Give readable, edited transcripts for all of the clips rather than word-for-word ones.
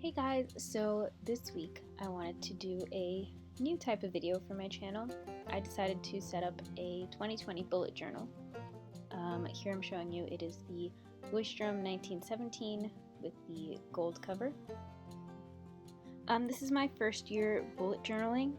Hey guys, so this week I wanted to do a new type of video for my channel. I decided to set up a 2020 bullet journal. Here I'm showing you it is the Winson 1917 with the gold cover. This is my first year bullet journaling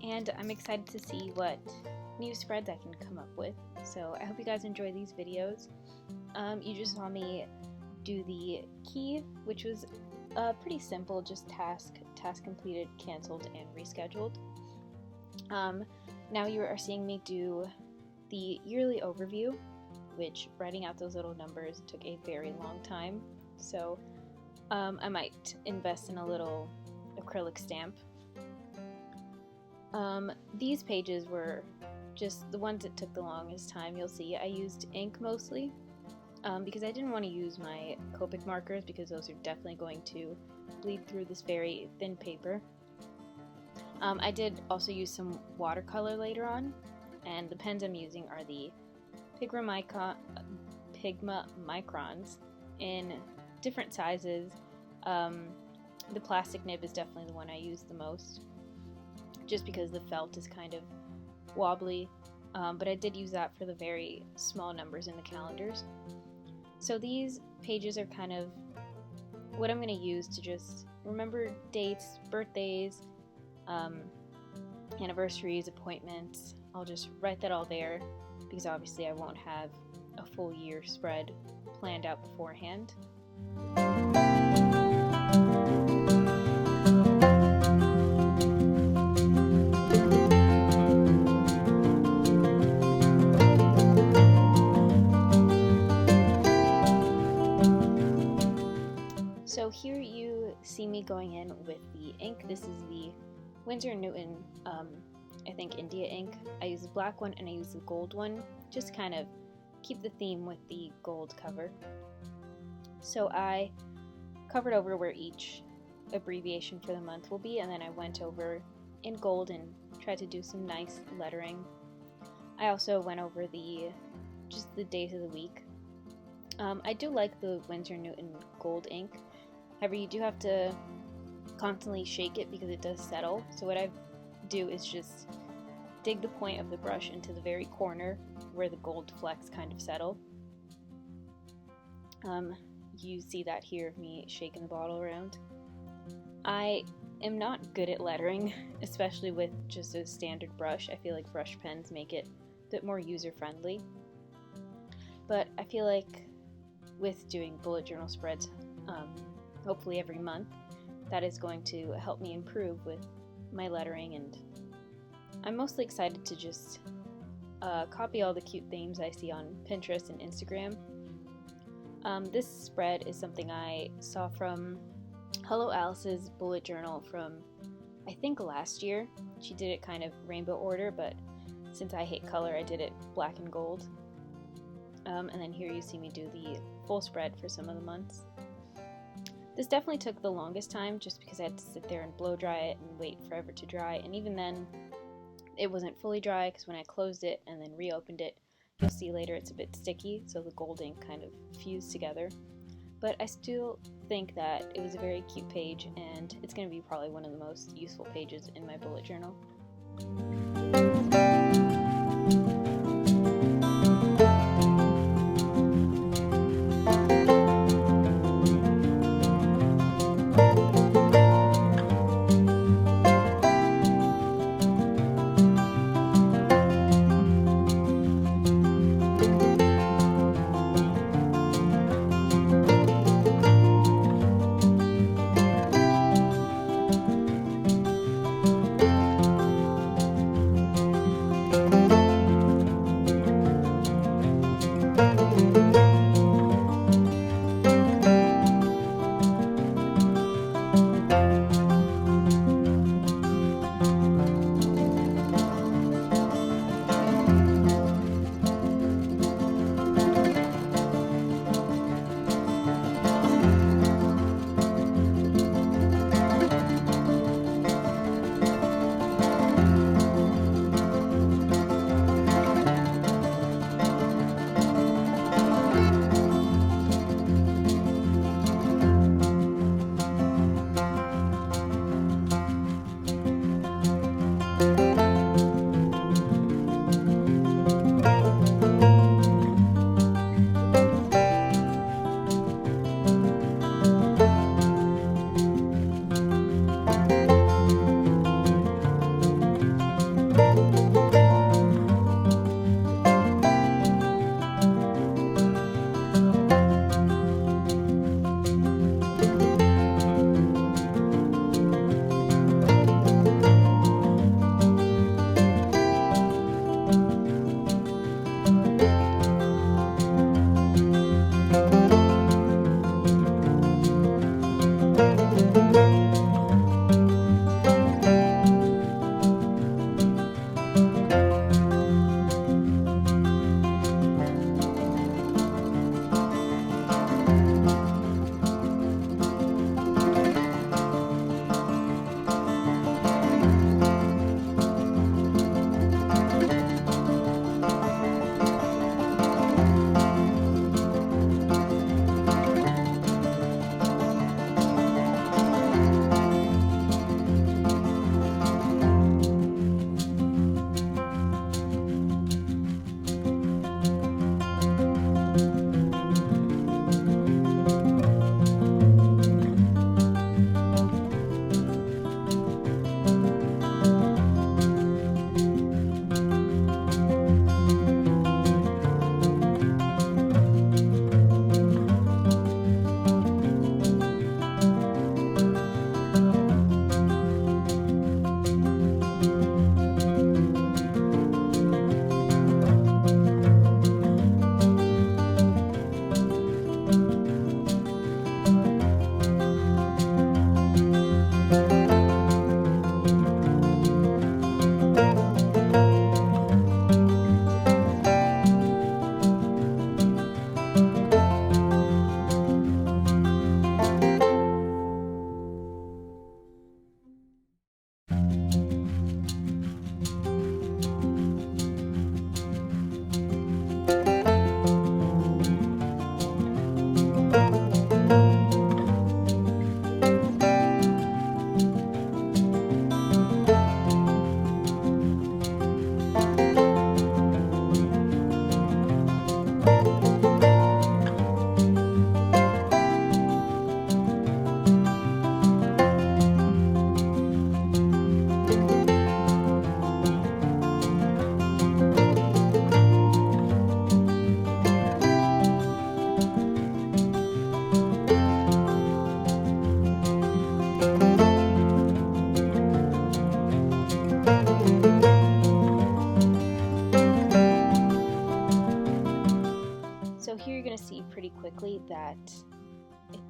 and I'm excited to see what new spreads I can come up with. So I hope you guys enjoy these videos. You just saw me do the key, which was pretty simple, just task completed, canceled, and rescheduled. Now you are seeing me do the yearly overview, which writing out those little numbers took a very long time, so I might invest in a little acrylic stamp. These pages were just the ones that took the longest time. You'll see I used ink mostly, because I didn't want to use my Copic markers because those are definitely going to bleed through this very thin paper. I did also use some watercolor later on, and the pens I'm using are the Pigma Microns in different sizes. The plastic nib is definitely the one I use the most, just because the felt is kind of wobbly, but I did use that for the very small numbers in the calendars. So these pages are kind of what I'm going to use to just remember dates, birthdays, anniversaries, appointments. I'll just write that all there because obviously I won't have a full year spread planned out beforehand. So here you see me going in with the ink. This is the Winsor & Newton, I think India ink. I use the black one and I use the gold one, just kind of keep the theme with the gold cover. So I covered over where each abbreviation for the month will be, and then I went over in gold and tried to do some nice lettering. I also went over just the days of the week. I do like the Winsor & Newton gold ink. However, you do have to constantly shake it because it does settle. So what I do is just dig the point of the brush into the very corner where the gold flecks kind of settle. You see that here of me shaking the bottle around. I am not good at lettering, especially with just a standard brush. I feel like brush pens make it a bit more user-friendly. But I feel like with doing bullet journal spreads, hopefully every month, that is going to help me improve with my lettering, and I'm mostly excited to just copy all the cute themes I see on Pinterest and Instagram. This spread is something I saw from Hello Alice's bullet journal from I think last year. She did it kind of rainbow order, but since I hate color I did it black and gold. And then here you see me do the full spread for some of the months. This definitely took the longest time just because I had to sit there and blow dry it and wait forever to dry, and even then it wasn't fully dry because when I closed it and then reopened it, you'll see later it's a bit sticky, so the gold ink kind of fused together. But I still think that it was a very cute page, and it's going to be probably one of the most useful pages in my bullet journal.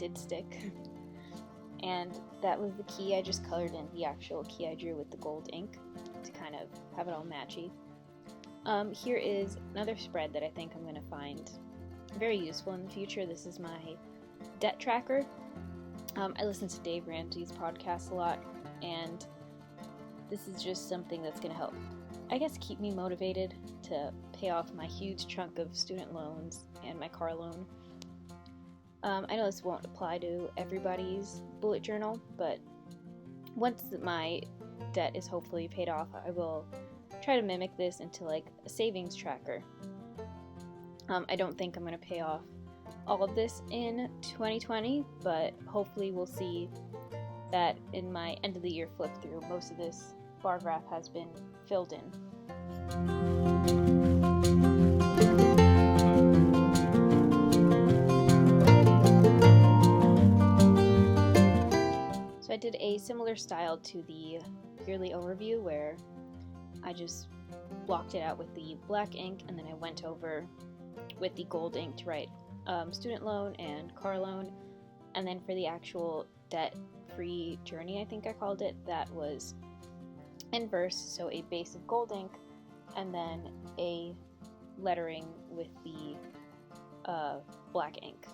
did stick. And that was the key. I just colored in the actual key I drew with the gold ink to kind of have it all matchy. Here is another spread that I think I'm going to find very useful in the future. This is my debt tracker. I listen to Dave Ramsey's podcast a lot, and this is just something that's going to help, I guess, keep me motivated to pay off my huge chunk of student loans and my car loan. I know this won't apply to everybody's bullet journal, but once my debt is hopefully paid off, I will try to mimic this into like a savings tracker. I don't think I'm going to pay off all of this in 2020, but hopefully we'll see that in my end of the year flip through, most of this bar graph has been filled in. So I did a similar style to the yearly overview where I just blocked it out with the black ink, and then I went over with the gold ink to write student loan and car loan. And then for the actual debt-free journey, I think I called it, that was in verse, so a base of gold ink and then a lettering with the black ink.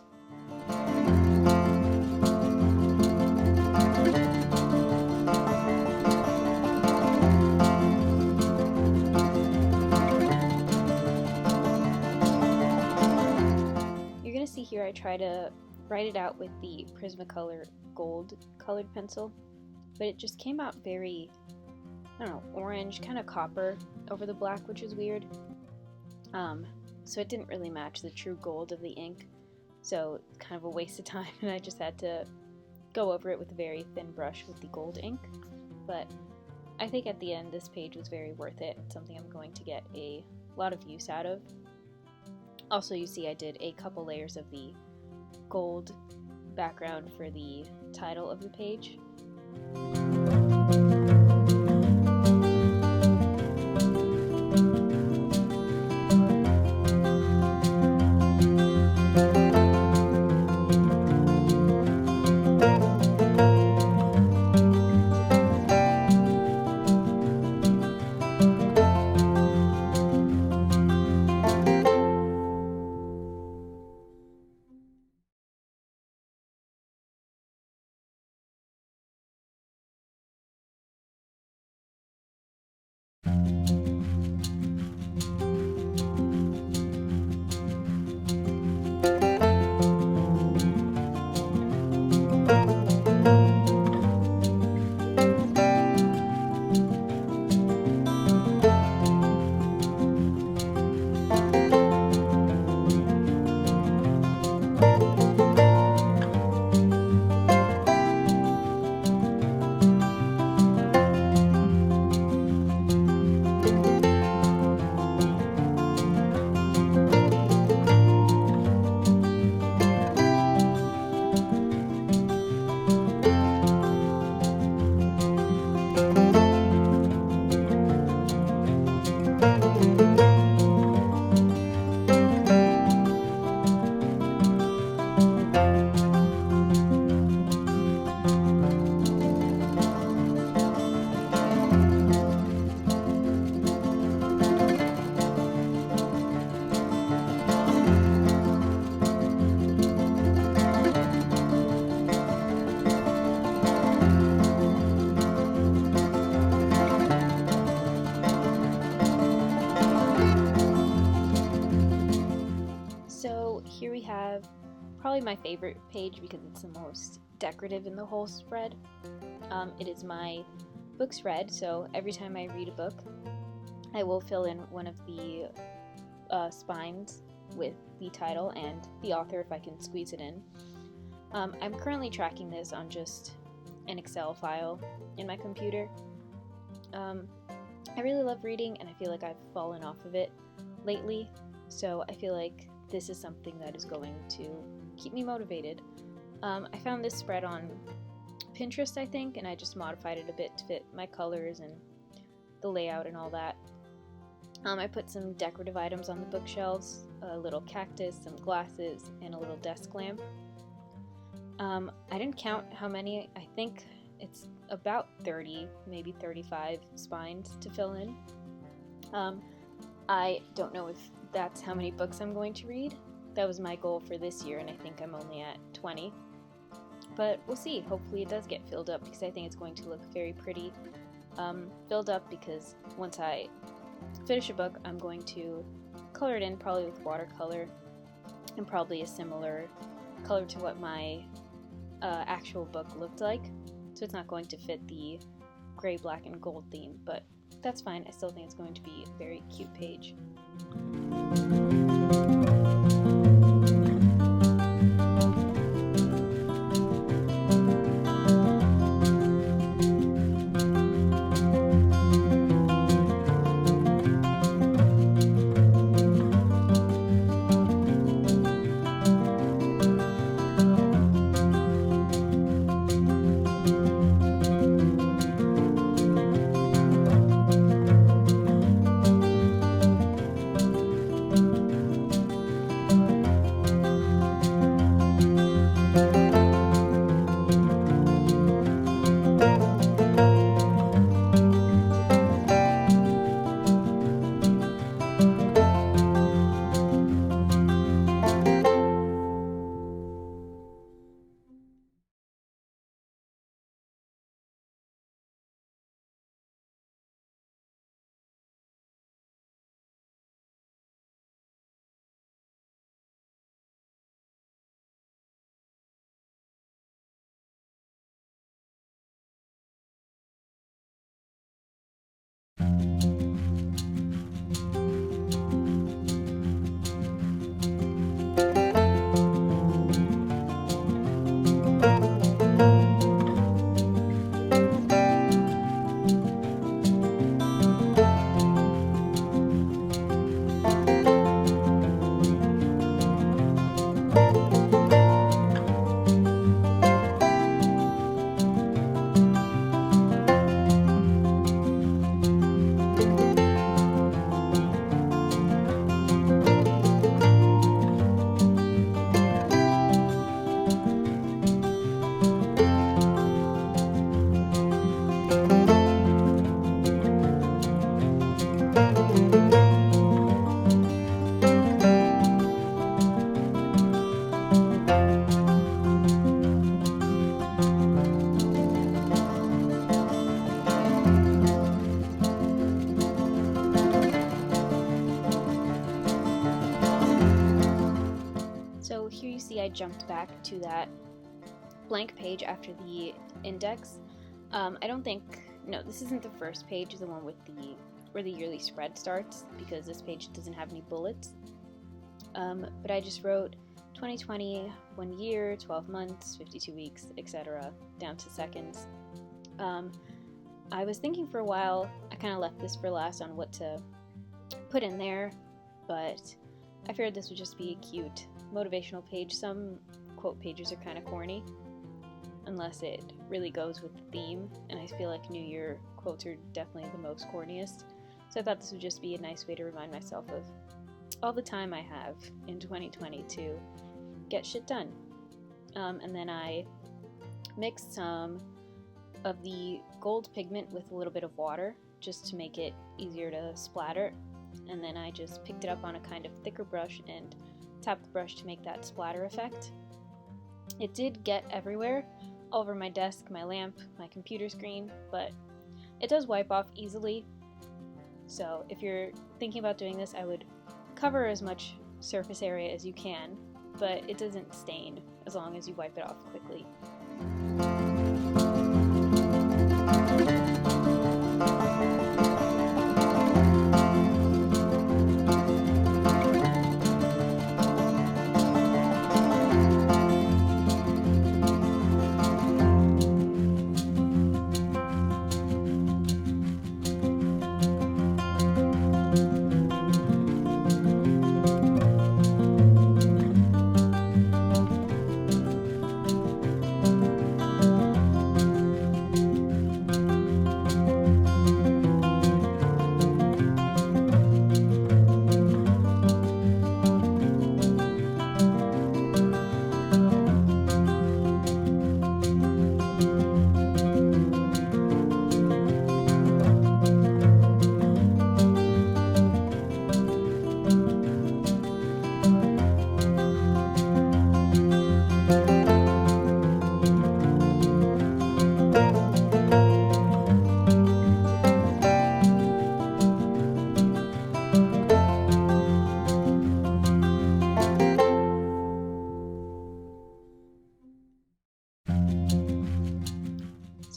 See here, I try to write it out with the Prismacolor gold colored pencil, but it just came out very, I don't know, orange, kind of copper over the black, which is weird. So it didn't really match the true gold of the ink, so it's kind of a waste of time, and I just had to go over it with a very thin brush with the gold ink. But I think at the end this page was very worth it. It's something I'm going to get a lot of use out of. Also, you see I did a couple layers of the gold background for the title of the page. Here we have probably my favorite page because it's the most decorative in the whole spread. It is my books read, so every time I read a book, I will fill in one of the spines with the title and the author if I can squeeze it in. I'm currently tracking this on just an Excel file in my computer. I really love reading, and I feel like I've fallen off of it lately, so I feel like this is something that is going to keep me motivated. I found this spread on Pinterest, I think, and I just modified it a bit to fit my colors and the layout and all that. I put some decorative items on the bookshelves, a little cactus, some glasses, and a little desk lamp. I didn't count how many. I think it's about 30, maybe 35 spines to fill in. I don't know if that's how many books I'm going to read. That was my goal for this year, and I think I'm only at 20. But we'll see. Hopefully it does get filled up, because I think it's going to look very pretty filled up, because once I finish a book, I'm going to color it in, probably with watercolor, and probably a similar color to what my actual book looked like. So it's not going to fit the gray, black, and gold theme, but that's fine. I still think it's going to be a very cute page. So here you see I jumped back to that blank page after the index. I don't think, no, this isn't the first page, the one with where the yearly spread starts, because this page doesn't have any bullets. But I just wrote 2020, 1 year, 12 months, 52 weeks, etc., down to seconds. I was thinking for a while, I kind of left this for last on what to put in there, but I figured this would just be a cute motivational page. Some quote pages are kind of corny, unless it really goes with the theme, and I feel like New Year quotes are definitely the most corniest. So I thought this would just be a nice way to remind myself of all the time I have in 2020 to get shit done. And then I mixed some of the gold pigment with a little bit of water just to make it easier to splatter, and then I just picked it up on a kind of thicker brush and tapped the brush to make that splatter effect. It did get everywhere, all over my desk, my lamp, my computer screen, but it does wipe off easily. So if you're thinking about doing this, I would cover as much surface area as you can, but it doesn't stain as long as you wipe it off quickly.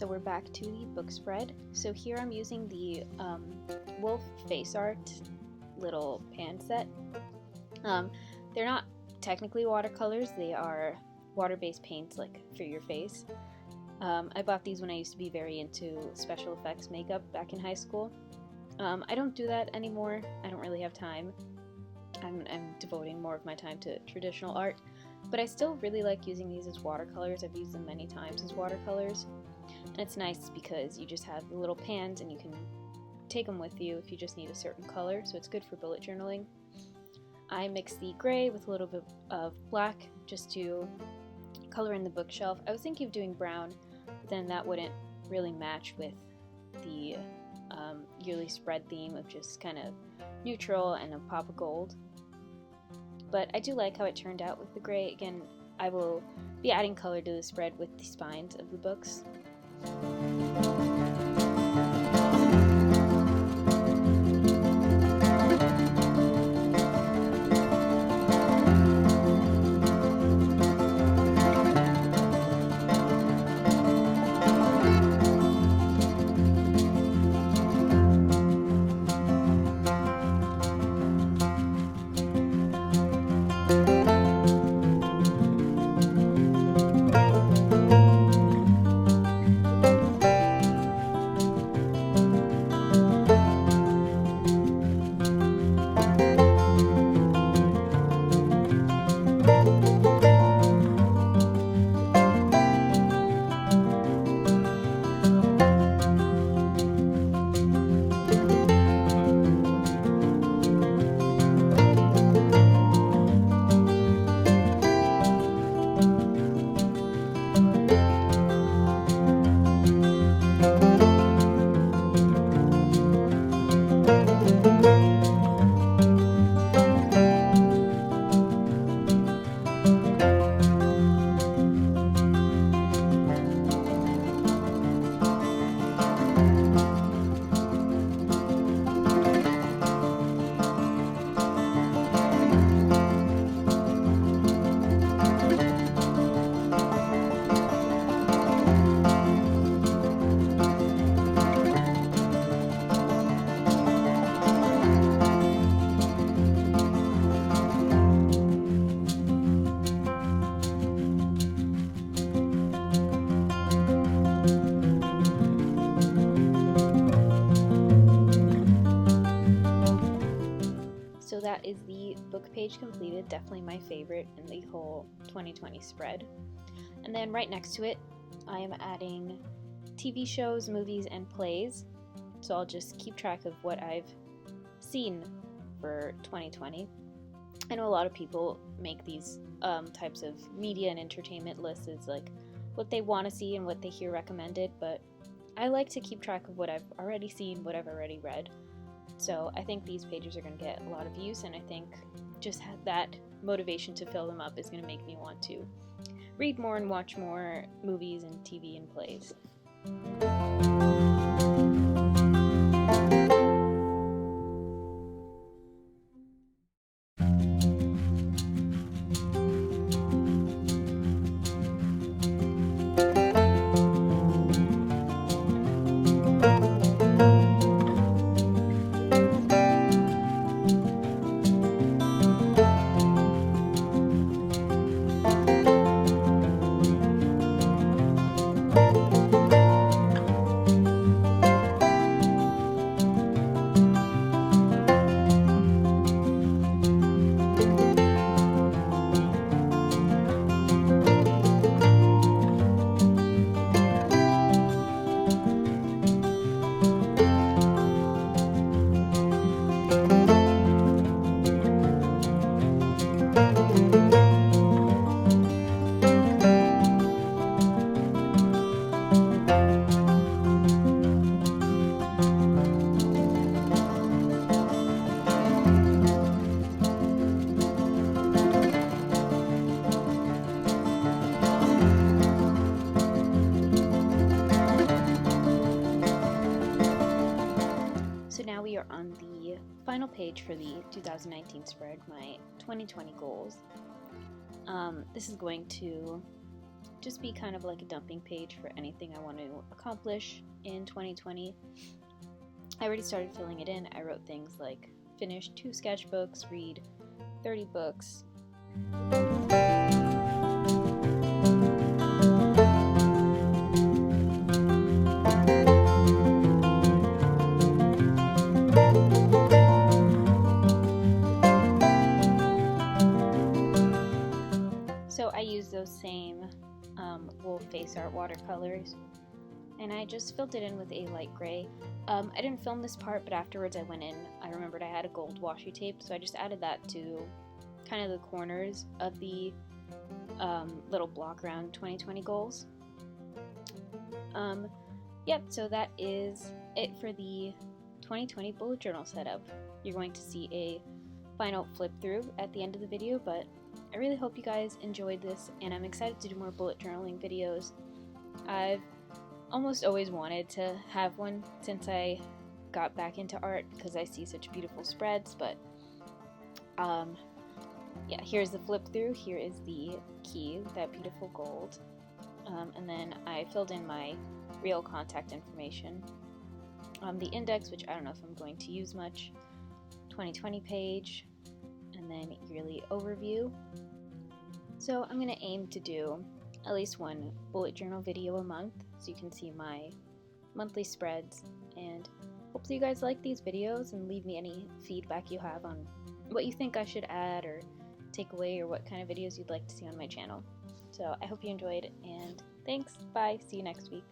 So we're back to the book spread. So here I'm using the Wolf Face Art little pan set. They're not technically watercolors, they are water-based paints like for your face. I bought these when I used to be very into special effects makeup back in high school. I don't do that anymore. I don't really have time. I'm devoting more of my time to traditional art, but I still really like using these as watercolors. I've used them many times as watercolors, and it's nice because you just have the little pans and you can take them with you if you just need a certain color, so it's good for bullet journaling. I mix the gray with a little bit of black just to color in the bookshelf. I was thinking of doing brown, but then that wouldn't really match with the yearly spread theme of just kind of neutral and a pop of gold. But I do like how it turned out with the gray. Again, I will be adding color to the spread with the spines of the books. So that is the book page completed, definitely my favorite in the whole 2020 spread. And then right next to it, I am adding TV shows, movies, and plays. So I'll just keep track of what I've seen for 2020. I know a lot of people make these types of media and entertainment lists as like what they want to see and what they hear recommended, but I like to keep track of what I've already seen, what I've already read. So I think these pages are going to get a lot of use, and I think just that motivation to fill them up is going to make me want to read more and watch more movies and TV and plays. We are on the final page for the 2019 spread, my 2020 goals. This is going to just be kind of like a dumping page for anything I want to accomplish in 2020. I already started filling it in. I wrote things like finish 2 sketchbooks, read 30 books. So I used those same wool face art watercolors, and I just filled it in with a light gray. I didn't film this part, but afterwards I went in, I remembered I had a gold washi tape, so I just added that to kind of the corners of the little block round 2020 goals. Yep, so that is it for the 2020 bullet journal setup. You're going to see a final flip through at the end of the video, but I really hope you guys enjoyed this, and I'm excited to do more bullet journaling videos. I've almost always wanted to have one since I got back into art because I see such beautiful spreads, but yeah, here's the flip through. Here is the key, that beautiful gold, and then I filled in my real contact information, the index, which I don't know if I'm going to use much, 2020 page, and then yearly overview. So I'm going to aim to do at least one bullet journal video a month, so you can see my monthly spreads, and hopefully you guys like these videos and leave me any feedback you have on what you think I should add or take away, or what kind of videos you'd like to see on my channel. So I hope you enjoyed, and thanks, bye, see you next week.